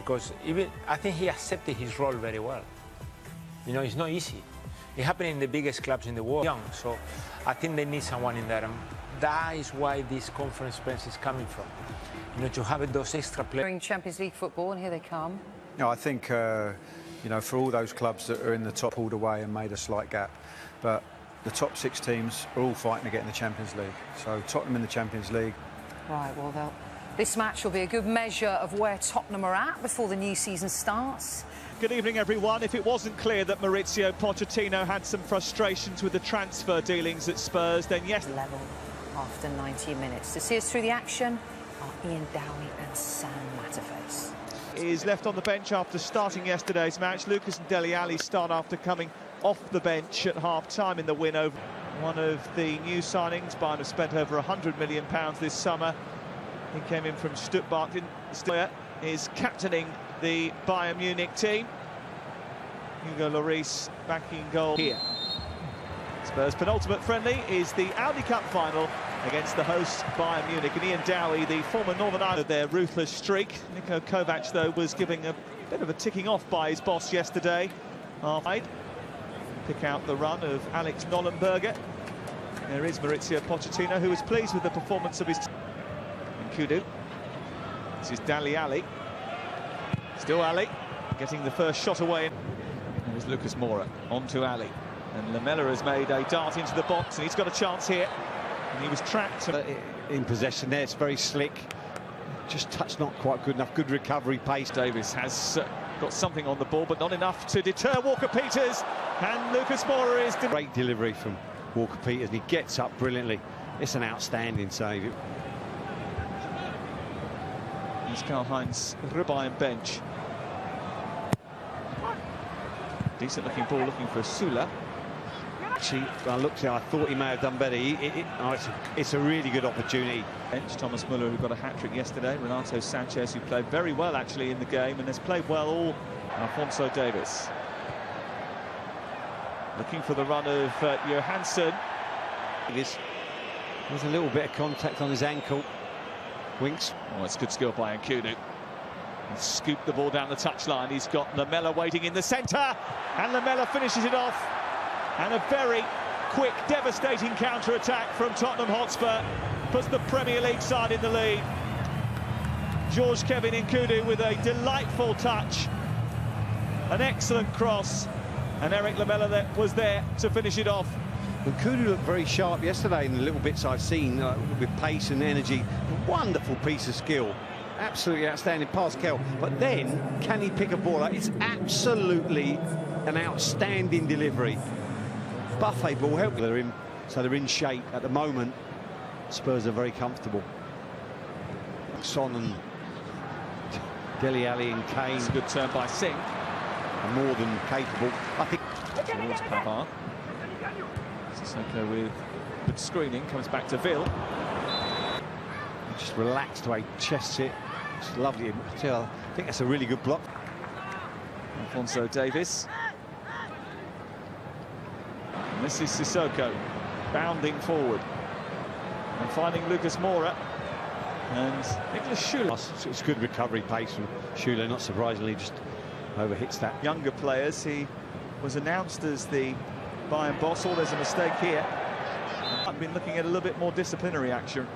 because I think he accepted his role very well. You know, it's not easy. It happened in the biggest clubs in the world. Young, so I think they need someone in there, and that is why this conference press is coming from. You know, to have those extra players. Champions League football, and here they come. No, I think you know, for all those clubs that are in the top, pulled away and made a slight gap, but the top 6 teams are all fighting to get in the Champions League. So Tottenham in the Champions League. Right, well, this match will be a good measure of where Tottenham are at before the new season starts. Good evening, everyone. If it wasn't clear that Maurizio Pochettino had some frustrations with the transfer dealings at Spurs, then yes. Level after 90 minutes. To see us through the action are Ian Dowie and Sam Matterface. Is left on the bench after starting yesterday's match. Lucas and Dele Alli start after coming off the bench at half-time in the win over one of the new signings. Bayern have spent over £100 million this summer. He came in from Stuttgart. Is captaining the Bayern Munich team. Hugo Lloris back in goal here. Spurs' penultimate friendly is the Audi Cup final against the host Bayern Munich. And Ian Dowie, the former Northern Ireland, their ruthless streak. Niko Kovac, though, was giving a bit of a ticking off by his boss yesterday. Pick out the run of Alex Nollenberger. There is Maurizio Pochettino, who was pleased with the performance of his team. And Kudu. This is Dele Alli. Still Alli, getting the first shot away. There's Lucas Moura, on to Alli. And Lamela has made a dart into the box, and he's got a chance here. And he was trapped. In possession there, it's very slick. Just touch not quite good enough. Good recovery pace. Davis has got something on the ball, but not enough to deter Walker-Peters. And Lucas Moura is... Great delivery from Walker-Peters, and he gets up brilliantly. It's an outstanding save. Here's Karl-Heinz Bayern bench. Decent looking ball, looking for Sula. Actually, I looked at it, I thought he may have done better. It's a really good opportunity. Bench, Thomas Muller, who got a hat-trick yesterday. Renato Sanchez, who played very well, actually, in the game, and has played well all. Alphonso Davies. Looking for the run of Johansson. There's a little bit of contact on his ankle. Winks. Oh, it's good skill by Nkudu. Scooped the ball down the touchline. He's got Lamela waiting in the centre, and Lamela finishes it off. And a very quick, devastating counter-attack from Tottenham Hotspur puts the Premier League side in the lead. George Kevin Nkudu with a delightful touch, an excellent cross, and Eric Lamela was there to finish it off. Nkudu looked very sharp yesterday in the little bits I've seen, with pace and energy. Wonderful piece of skill. Absolutely outstanding pass, Kel. But then, can he pick a ball out? It's absolutely an outstanding delivery. Buffet ball help. So they're in shape at the moment. Spurs are very comfortable. Son and Dele Alli and Kane. It's a good turn by Singh. Are more than capable. I think. Towards Pavard. Sissoko with good screening, comes back to Ville. Just relaxed away, chests it. It's lovely. I think that's a really good block. Alphonso Davies. And this is Sissoko bounding forward and finding Lucas Moura and Nicholas Schuler. It's good recovery pace from Schuler, not surprisingly, just overhits that. Younger players, he was announced as the Bayern boss. Oh, there's a mistake here. I've been looking at a little bit more disciplinary action.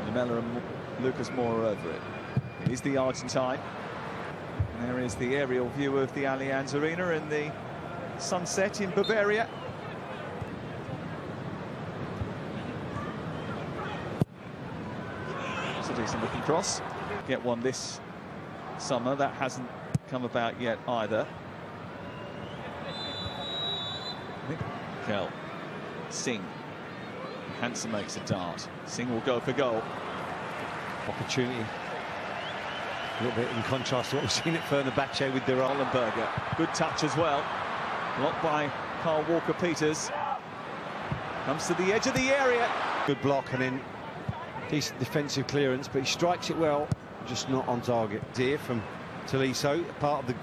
Lamela and Lucas Moura over it. It is the Argentine. And there is the aerial view of the Allianz Arena and the sunset in Bavaria. It's a decent looking cross. Get one this summer. That hasn't come about yet either. Mikel Singh. Hansen makes a dart. Singh will go for goal. Opportunity. A little bit in contrast to what we've seen at Fenerbahce with Nollenberger. Good touch as well. Blocked by Carl Walker-Peters. Comes to the edge of the area. Good block and then decent defensive clearance, but he strikes it well, just not on target. Deer from Tolisso, part of the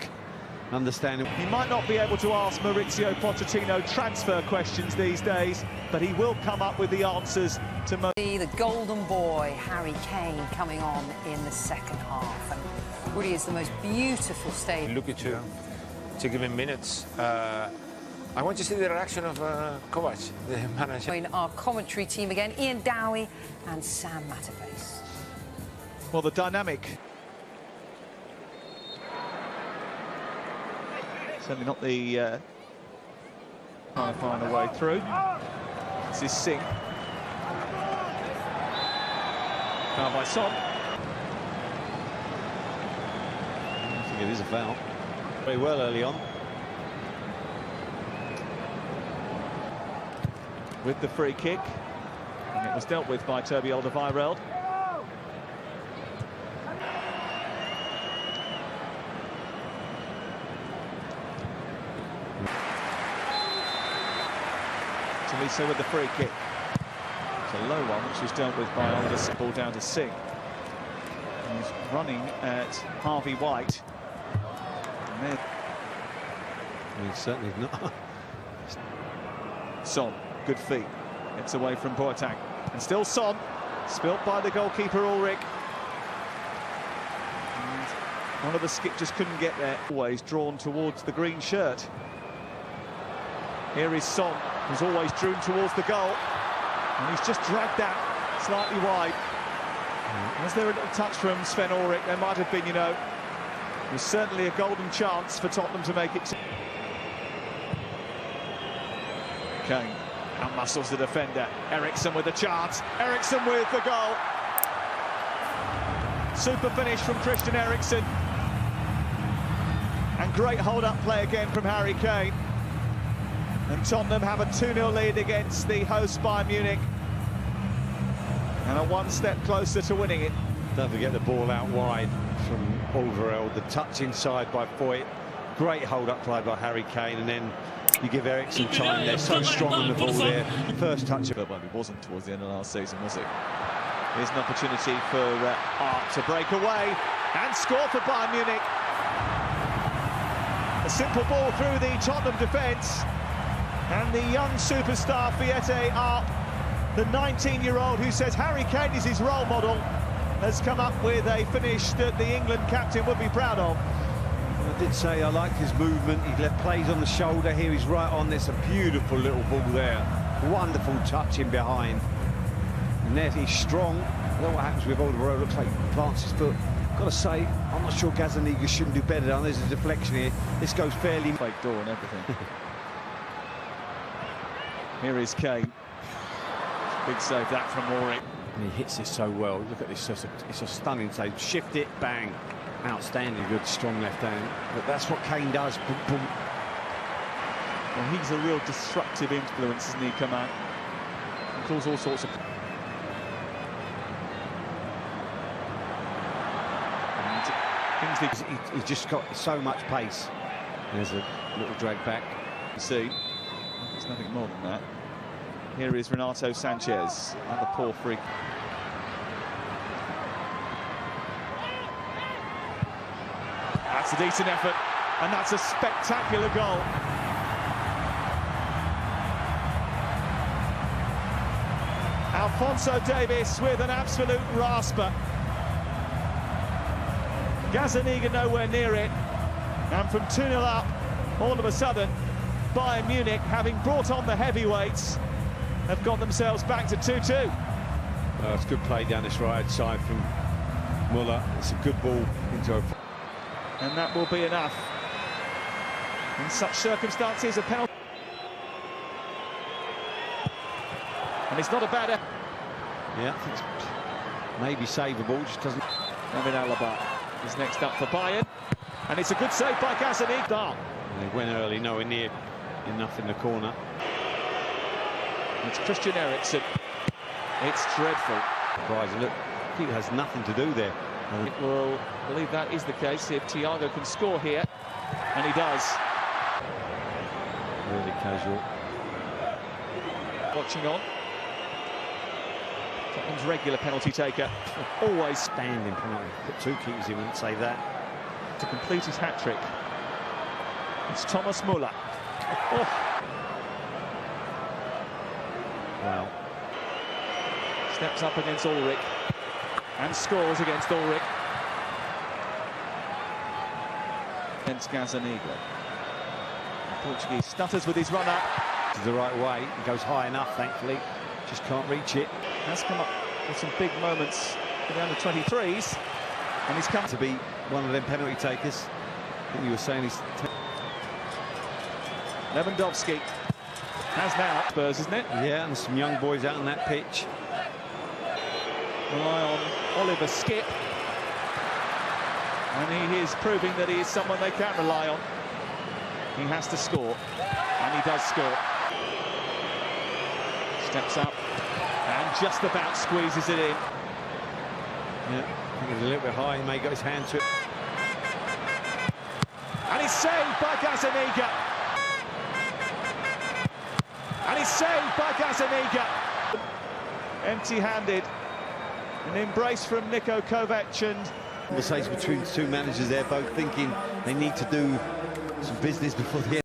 understanding. He might not be able to ask Maurizio Pochettino transfer questions these days, but he will come up with the answers to most. The golden boy, Harry Kane, coming on in the second half. And really is the most beautiful stage. Lucky to give him minutes. I want to see the reaction of Kovac, the manager. Join our commentary team again, Ian Dowie and Sam Matterface. Well, the dynamic. Certainly not the trying to find a way through. This is Singh. Now by Son. I think it is a foul. Very well early on. With the free kick. And it was dealt with by Toby Alderweireld. Tolisa with the free kick. It's a low one, which was dealt with by Aldous. Ball down to Singh. He's running at Harvey White. And then He's certainly not. Son, good feet. Gets away from Boateng. And still Son. Spilt by the goalkeeper, Ulrich. And one of the skip just couldn't get there. Always drawn towards the green shirt. Here is Son, who's always drawn towards the goal. And he's just dragged that slightly wide. Was there a little touch from Sven Ulrich? There might have been, you know. It was certainly a golden chance for Tottenham to make it. Kane outmuscles the defender. Eriksson with a chance. Eriksson with the goal. Super finish from Christian Eriksson. And great hold-up play again from Harry Kane. And Tottenham have a 2-0 lead against the host Bayern Munich. And are one step closer to winning it. Don't forget the ball out wide from Alderweireld. The touch inside by Foyt. Great hold-up play by Harry Kane. And then you give Eriksson time. They're so strong on the ball there. First touch of it. Well, it wasn't towards the end of last season, was it? Here's an opportunity for Art to break away and score for Bayern Munich. A simple ball through the Tottenham defence. And the young superstar Fiete Arp, the 19-year-old who says Harry Kane is his role model, has come up with a finish that the England captain would be proud of. I did say I liked his movement. He left plays on the shoulder. Here he's right on. There's a beautiful little ball there. Wonderful touch in behind. And there he's strong. I don't know what happens with Alderweireld. Looks like he plants his foot. Got to say, I'm not sure Gazzaniga shouldn't do better. There's a deflection here. This goes fairly... Fake door and everything. Here is Kane. Big save that from Ulrich. And he hits this so well. Look at this. It's a stunning save. Shift it, bang. Outstanding, good, strong left hand. But that's what Kane does. Boom, boom. Well, he's a real disruptive influence, isn't he, Coman? He calls all sorts of... And Kingsley... He's just got so much pace. There's a little drag back. You see, there's nothing more than that. Here is Renato Sanchez. Another poor free. That's a decent effort, and that's a spectacular goal. Alphonso Davies with an absolute rasper. Gazzaniga nowhere near it, and from 2-0 up, all of a sudden, Bayern Munich, having brought on the heavyweights, have got themselves back to 2-2. It's good play down this right side from Muller. It's a good ball into a... And that will be enough. In such circumstances, a penalty. And it's not a bad... Yeah, I think it's maybe savable, just doesn't... Mohamed Alaba is next up for Bayern. And it's a good save by Gazzaniga. They went early, nowhere near enough in the corner. It's Christian Eriksson. It's dreadful. Surprising, look, he has nothing to do there. It will believe that is the case if Thiago can score here, and he does. Really casual. Watching on. Tottenham's regular penalty taker. Always Standing penalty. Put two keepers in, wouldn't say that. to complete his hat-trick. It's Thomas Muller. Oh. Wow. Steps up against Ulrich and scores against Ulrich. Against Gazzaniga. The Portuguese stutters with his run-up. The right way, he goes high enough, thankfully. Just can't reach it. Has come up with some big moments for the under-23s. And he's come To be one of them penalty takers. I think you were saying he's... Lewandowski has now Spurs, isn't it? Yeah, and some young boys out on that pitch. Rely on Oliver Skip. And he is proving that he is someone they can rely on. He has to score, and he does score. Steps up, and just about squeezes it in. Yeah, I think he's a little bit high. He may got his hand to it. And he's saved by Gazzaniga. And he's saved by Gazzaniga. Empty-handed. An embrace from Niko Kovac, and Conversation between the two managers there, both thinking they need to do some business before the end.